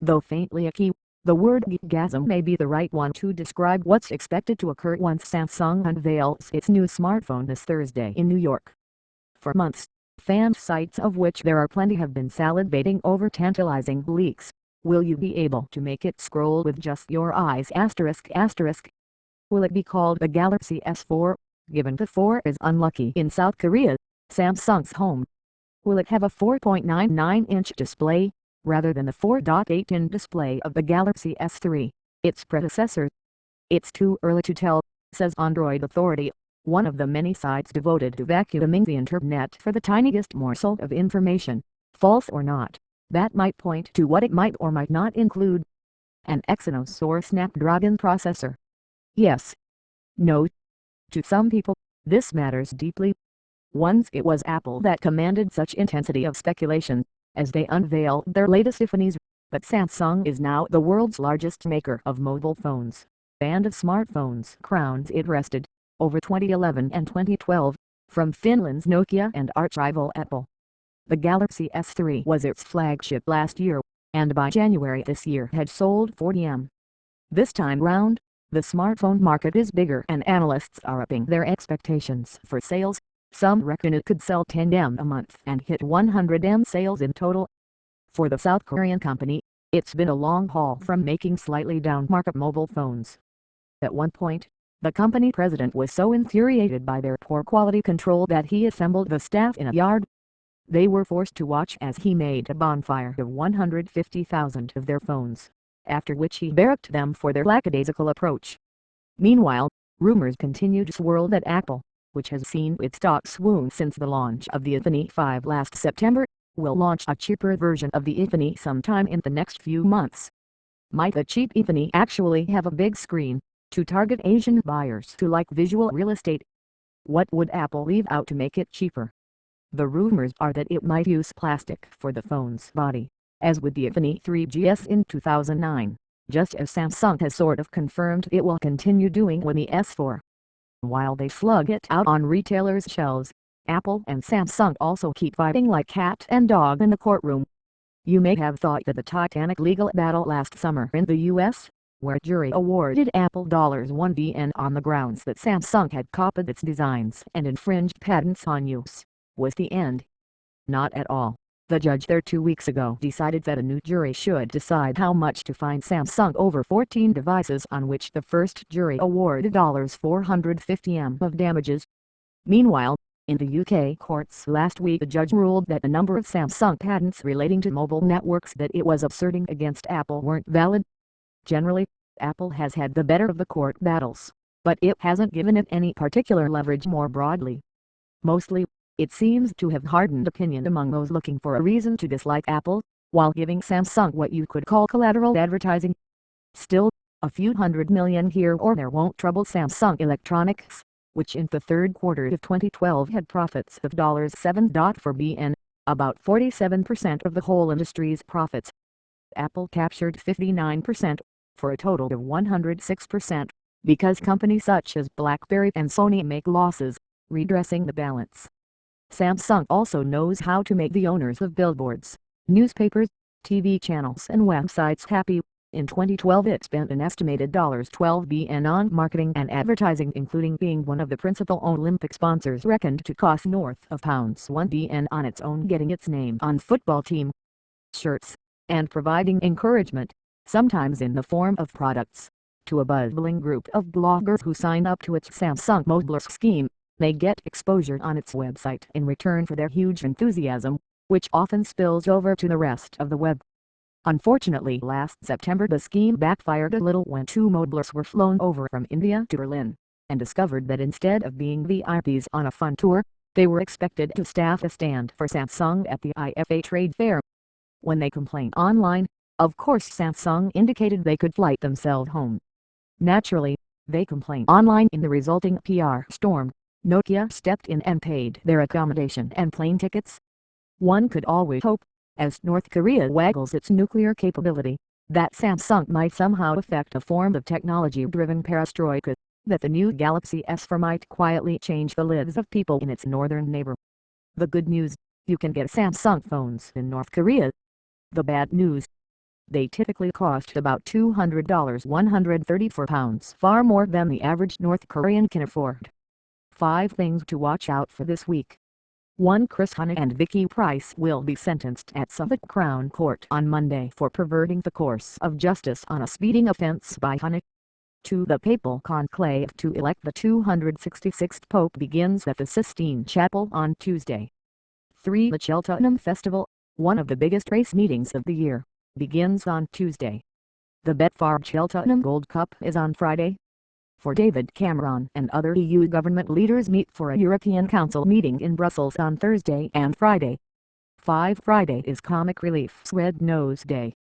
Though faintly a key, the word geekgasm may be the right one to describe what's expected to occur once Samsung unveils its new smartphone this Thursday in New York. For months, fan sites, of which there are plenty, have been salivating over tantalizing leaks. Will you be able to make it scroll with just your eyes? ***. Will it be called the Galaxy S4, given the 4 is unlucky in South Korea, Samsung's home? Will it have a 4.99-inch display, rather than the 4.8-inch display of the Galaxy S3, its predecessor? It's too early to tell, says Android Authority, one of the many sites devoted to vacuuming the internet for the tiniest morsel of information, false or not, that might point to what it might or might not include. An Exynos or Snapdragon processor? Yes. No. To some people, this matters deeply. Once it was Apple that commanded such intensity of speculation, as they unveiled their latest iPhones, but Samsung is now the world's largest maker of mobile phones, and of smartphones. Crowns it wrested, over 2011 and 2012, from Finland's Nokia and arch-rival Apple. The Galaxy S3 was its flagship last year, and by January this year had sold 40M. This time round, the smartphone market is bigger and analysts are upping their expectations for sales. Some reckon it could sell 10M a month and hit 100M sales in total. For the South Korean company, it's been a long haul from making slightly down-market mobile phones. At one point, the company president was so infuriated by their poor quality control that he assembled the staff in a yard. They were forced to watch as he made a bonfire of 150,000 of their phones, after which he barracked them for their lackadaisical approach. Meanwhile, rumors continue to swirl that Apple, which has seen its stock swoon since the launch of the iPhone 5 last September, will launch a cheaper version of the iPhone sometime in the next few months. Might the cheap iPhone actually have a big screen, to target Asian buyers who like visual real estate? What would Apple leave out to make it cheaper? The rumors are that it might use plastic for the phone's body, as with the iPhone 3GS in 2009, just as Samsung has sort of confirmed it will continue doing with the S4. While they slug it out on retailers' shelves, Apple and Samsung also keep fighting like cat and dog in the courtroom. You may have thought that the titanic legal battle last summer in the US, where a jury awarded Apple $1 billion on the grounds that Samsung had copied its designs and infringed patents on use, was the end. Not at all. The judge there 2 weeks ago decided that a new jury should decide how much to fine Samsung over 14 devices on which the first jury awarded $450M of damages. Meanwhile, in the UK courts last week, the judge ruled that a number of Samsung patents relating to mobile networks that it was asserting against Apple weren't valid. Generally, Apple has had the better of the court battles, but it hasn't given it any particular leverage more broadly. Mostly, it seems to have hardened opinion among those looking for a reason to dislike Apple, while giving Samsung what you could call collateral advertising. Still, a few $100 million here or there won't trouble Samsung Electronics, which in the third quarter of 2012 had profits of $7.4 billion, about 47% of the whole industry's profits. Apple captured 59%, for a total of 106%, because companies such as BlackBerry and Sony make losses, redressing the balance. Samsung also knows how to make the owners of billboards, newspapers, TV channels and websites happy. In 2012 it spent an estimated $12 billion on marketing and advertising, including being one of the principal Olympic sponsors, reckoned to cost north of £1 billion on its own getting its name on football team shirts, and providing encouragement, sometimes in the form of products, to a bubbling group of bloggers who sign up to its Samsung Mobile scheme. They get exposure on its website in return for their huge enthusiasm, which often spills over to the rest of the web. Unfortunately, last September the scheme backfired a little when 2 modelers were flown over from India to Berlin, and discovered that instead of being VIPs on a fun tour, they were expected to staff a stand for Samsung at the IFA trade fair. When they complained online, of course Samsung indicated they could flight themselves home. Naturally, they complained online in the resulting PR storm. Nokia stepped in and paid their accommodation and plane tickets. One could always hope, as North Korea waggles its nuclear capability, that Samsung might somehow effect a form of technology-driven perestroika, that the new Galaxy S4 might quietly change the lives of people in its northern neighbor. The good news: you can get Samsung phones in North Korea. The bad news: They typically cost about $200, £134, far more than the average North Korean can afford. 5 things to watch out for this week. 1. Chris Hanna and Vicky Price will be sentenced at Suffolk Crown Court on Monday for perverting the course of justice on a speeding offense by Hanna. 2. The papal conclave to elect the 266th Pope begins at the Sistine Chapel on Tuesday. 3. The Cheltenham Festival, one of the biggest race meetings of the year, begins on Tuesday. The Betfred Cheltenham Gold Cup is on Friday. 4. David Cameron and other EU government leaders meet for a European Council meeting in Brussels on Thursday and Friday. 5. Friday is Comic Relief's Red Nose Day.